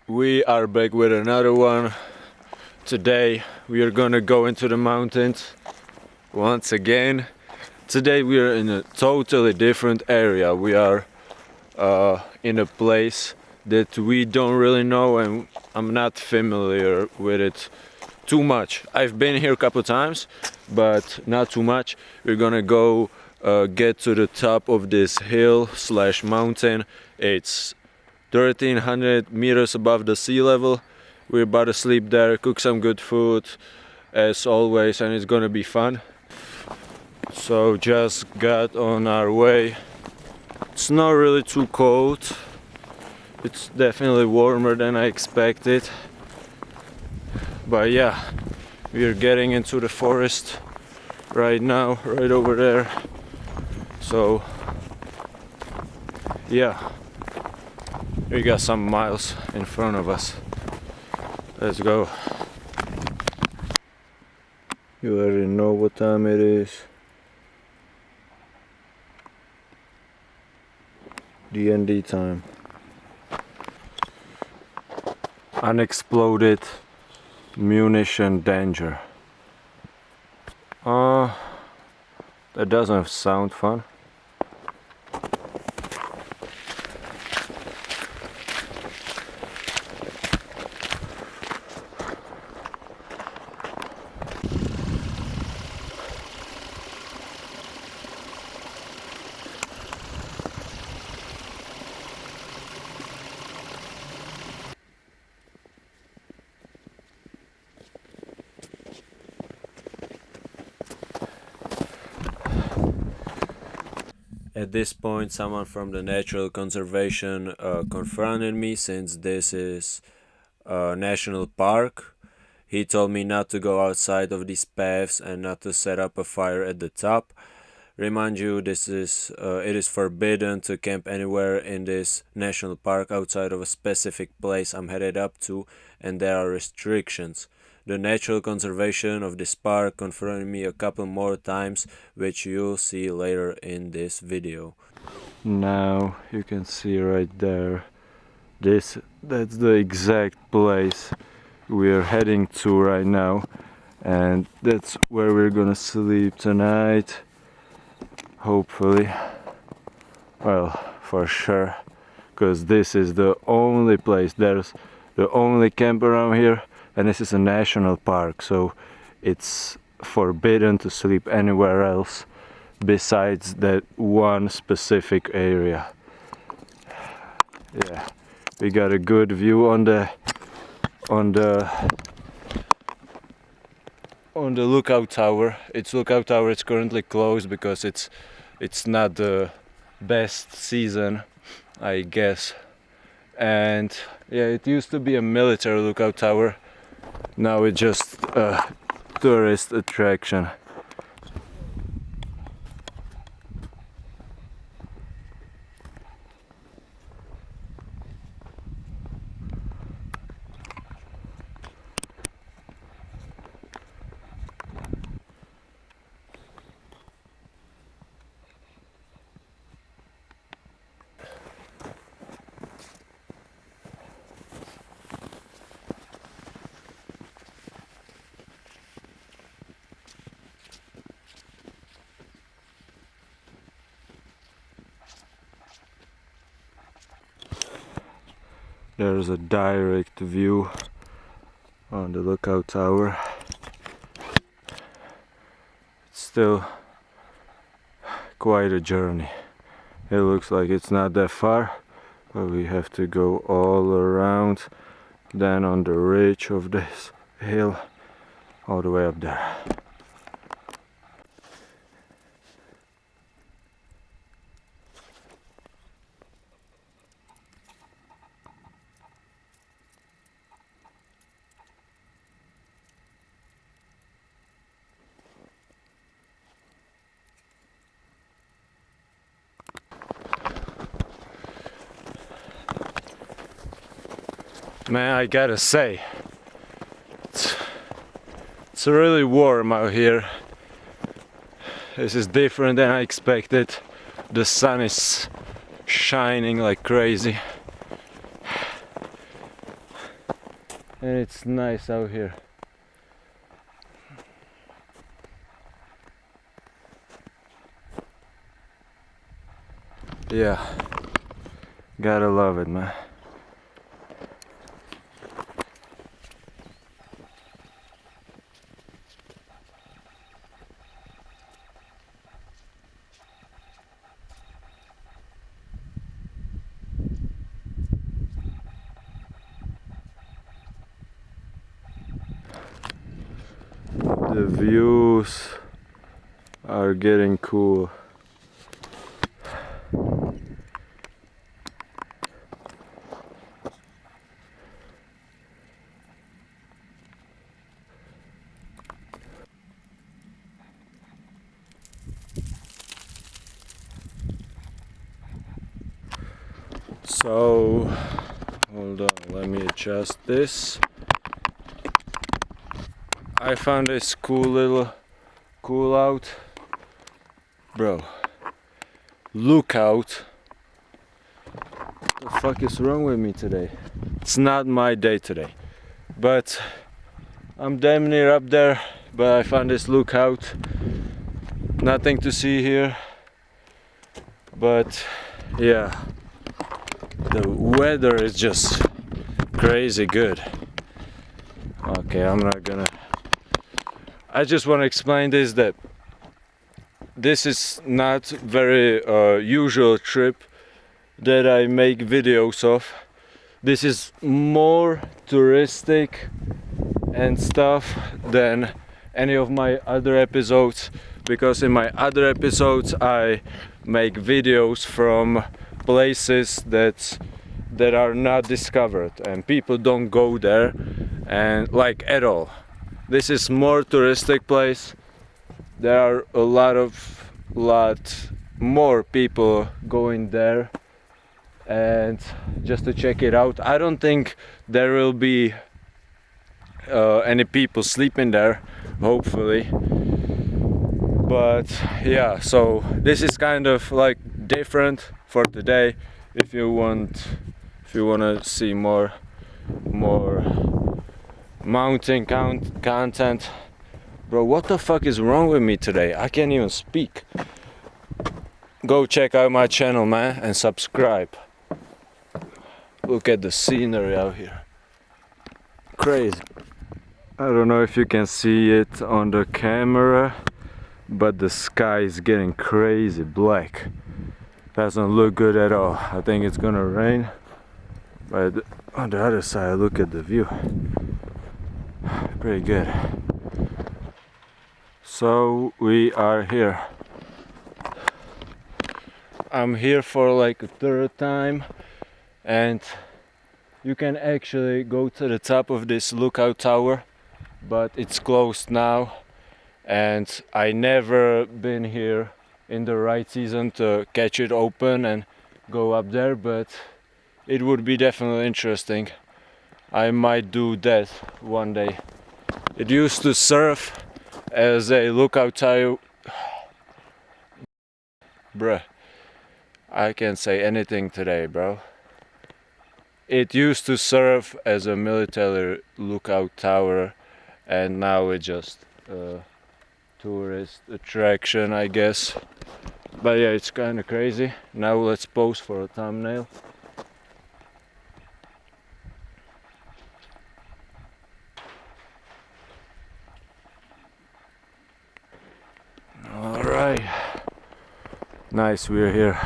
We are back with another one. Today we are gonna go into the mountains once again. Today we are in a totally different area. We are in a place that we don't really know, and I'm not familiar with it too much. I've been here a couple times, but not too much. We're gonna go get to the top of this hill slash mountain. It's 1300 meters above the sea level. We're about to sleep there, cook some good food as always, and it's gonna be fun. So just got on our way. It's not really too cold. It's definitely warmer than I expected. But yeah, we are getting into the forest right now, right over there. So yeah, we got some miles in front of us. Let's go. You already know what time it is. D&D time. Unexploded munition danger. That doesn't sound fun. At this point, someone from the natural conservation confronted me, since this is a national park. He told me not to go outside of these paths and not to set up a fire at the top. Remind you, it is forbidden to camp anywhere in this national park outside of a specific place I'm headed up to, and there are restrictions. The natural conservation of this park confronted me a couple more times, which you'll see later in this video. Now you can see right there, that's the exact place we're heading to right now, and that's where we're gonna sleep tonight. Hopefully, well, for sure, because this is the only place, there's the only camp around here, and this is a national park, so it's forbidden to sleep anywhere else besides that one specific area. Yeah, we got a good view on the lookout tower. Lookout tower, it's currently closed because it's not the best season, I guess. And yeah, it used to be a military lookout tower. Now it's just a tourist attraction. There's a direct view on the lookout tower. It's still quite a journey. It looks like it's not that far, but we have to go all around, then on the ridge of this hill, all the way up there. Man, I gotta say, it's really warm out here. This is different than I expected. The sun is shining like crazy. and it's nice out here. Yeah, gotta love it, man. The views are getting cool. So, hold on, let me adjust this. I found this cool little cool out. Bro, look out. What the fuck is wrong with me today? It's not my day today. But I'm damn near up there, but I found this lookout. Nothing to see here. But yeah, the weather is just crazy good. Okay, I'm not gonna. I just want to explain this, that this is not very usual trip that I make videos of. This is more touristic and stuff than any of my other episodes, because in my other episodes I make videos from places that are not discovered and people don't go there, and like at all. This is more touristic place. There are a lot more people going there and just to check it out. I don't think there will be any people sleeping there, hopefully. But yeah, so this is kind of like different for today. If you want to see more mountain content. Bro, what the fuck is wrong with me today? I can't even speak. Go check out my channel, man, and subscribe. Look at the scenery out here. Crazy. I don't know if you can see it on the camera, but the sky is getting crazy black. Doesn't look good at all. I think it's gonna rain. But on the other side, look at the view. Pretty good. So we are here. I'm here for like a third time, and you can actually go to the top of this lookout tower, but it's closed now, and I never been here in the right season to catch it open and go up there, but it would be definitely interesting. I might do that one day. It used to serve as a lookout tower. Bruh, I can't say anything today, bro. It used to serve as a military lookout tower, and now it's just a tourist attraction, I guess. But yeah, it's kind of crazy. Now let's pose for a thumbnail. Alright, nice, we're here.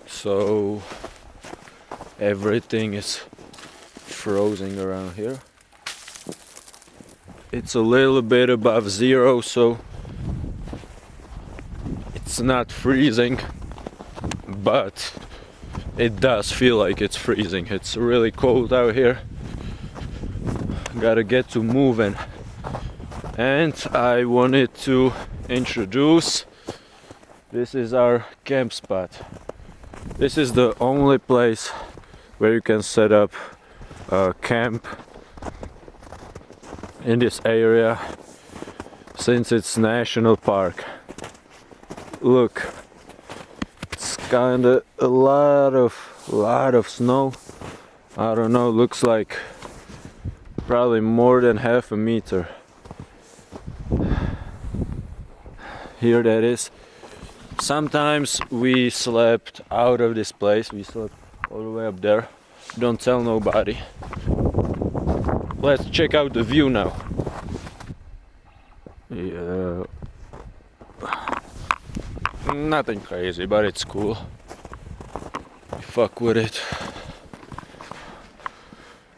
So everything is frozen around here. It's a little bit above zero, so it's not freezing, but it does feel like it's freezing. It's really cold out here. Gotta get to moving. And I wanted to introduce, this is our camp spot. This is the only place where you can set up camp in this area since it's national park. Look, it's kinda a lot of snow. I don't know, looks like probably more than half a meter. Here that is. Sometimes we slept out of this place. We slept all the way up there. Don't tell nobody. Let's check out the view now. Yeah. Nothing crazy, but it's cool. We fuck with it.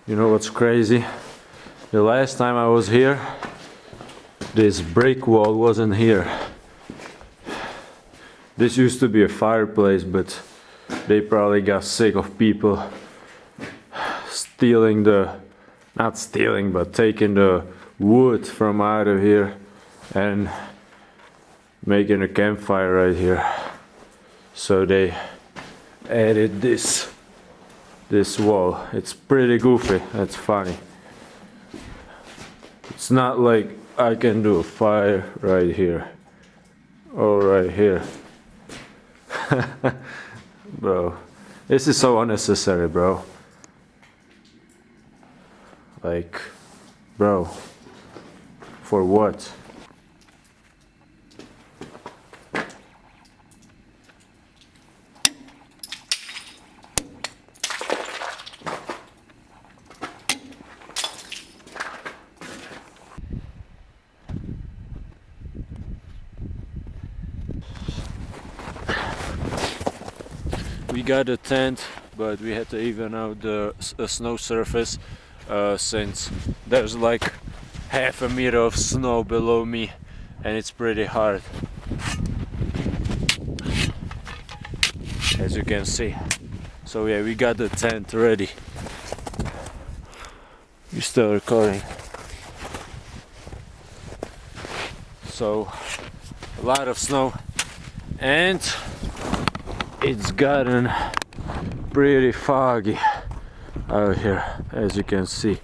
You know what's crazy? The last time I was here, this brick wall wasn't here. This used to be a fireplace, but they probably got sick of people stealing not stealing, but taking the wood from out of here and making a campfire right here. So they added this wall. It's pretty goofy, that's funny. It's not like I can do a fire right here or right here. Bro, this is so unnecessary, bro. Like, bro, for what? We got a tent, but we had to even out the snow surface since there's like half a meter of snow below me and it's pretty hard, as you can see. So yeah, we got the tent ready. We're still recording. So a lot of snow and it's gotten pretty foggy out here, as you can see.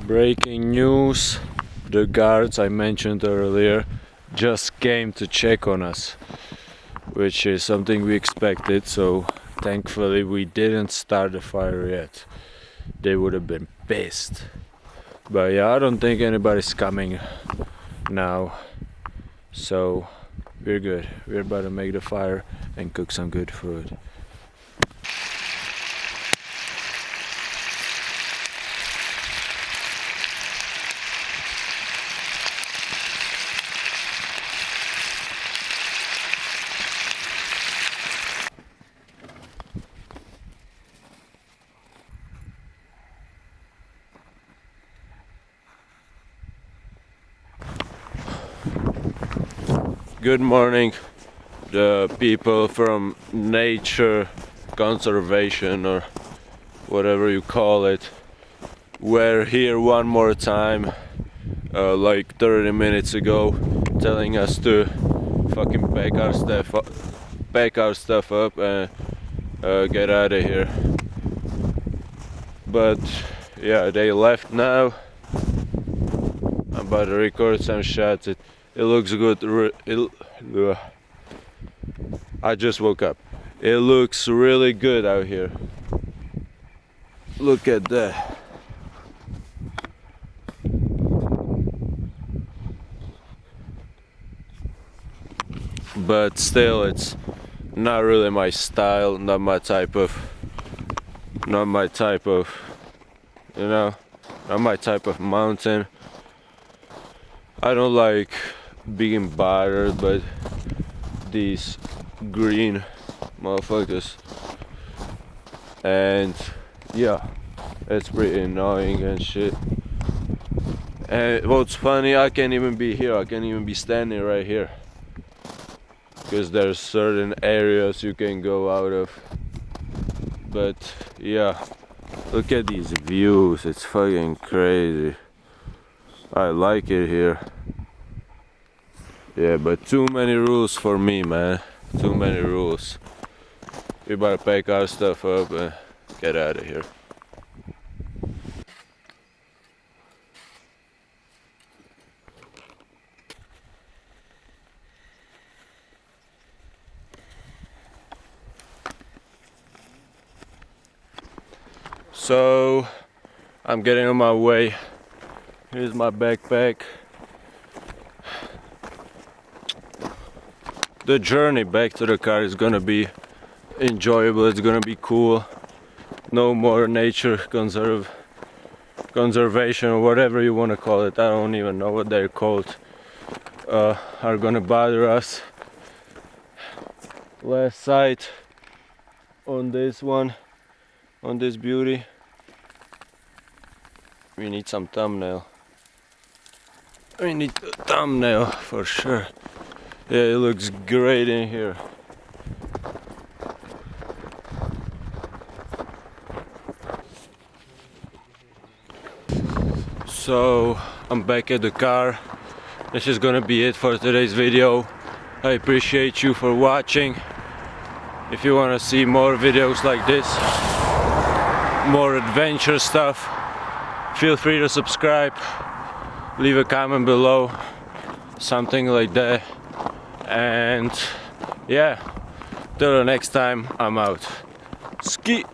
Breaking news, the guards I mentioned earlier just came to check on us, which is something we expected, so thankfully we didn't start the fire yet. They would have been pissed. But yeah, I don't think anybody's coming now. So we're good. We're about to make the fire and cook some good food. Good morning, the people from nature conservation or whatever you call it. We're here one more time, like 30 minutes ago, telling us to fucking pack our stuff up and get out of here. But yeah, they left now. I'm about to record some shots. It looks good. I just woke up. It looks really good out here. Look at that. But still, it's not really my style, not my type of, you know, not my type of mountain. I don't like being bothered by these green motherfuckers, and yeah, it's pretty annoying and shit. And what's funny, I can't even be here. I can't even be standing right here because there's certain areas you can go out of. But yeah, look at these views. It's fucking crazy. I like it here. Yeah, but too many rules for me, man. Too many rules. we better pack our stuff up and get out of here. So I'm getting on my way. Here's my backpack. The journey back to the car is gonna be enjoyable, it's gonna be cool. No more nature conservation or whatever you want to call it, I don't even know what they're called, are gonna bother us. Last sight on this one, on this beauty. We need some thumbnail. We need a thumbnail for sure. Yeah, it looks great in here. So I'm back at the car. This is gonna be it for today's video. I appreciate you for watching. If you wanna see more videos like this, more adventure stuff, feel free to subscribe, leave a comment below, something like that. And yeah, till the next time, I'm out. Ski!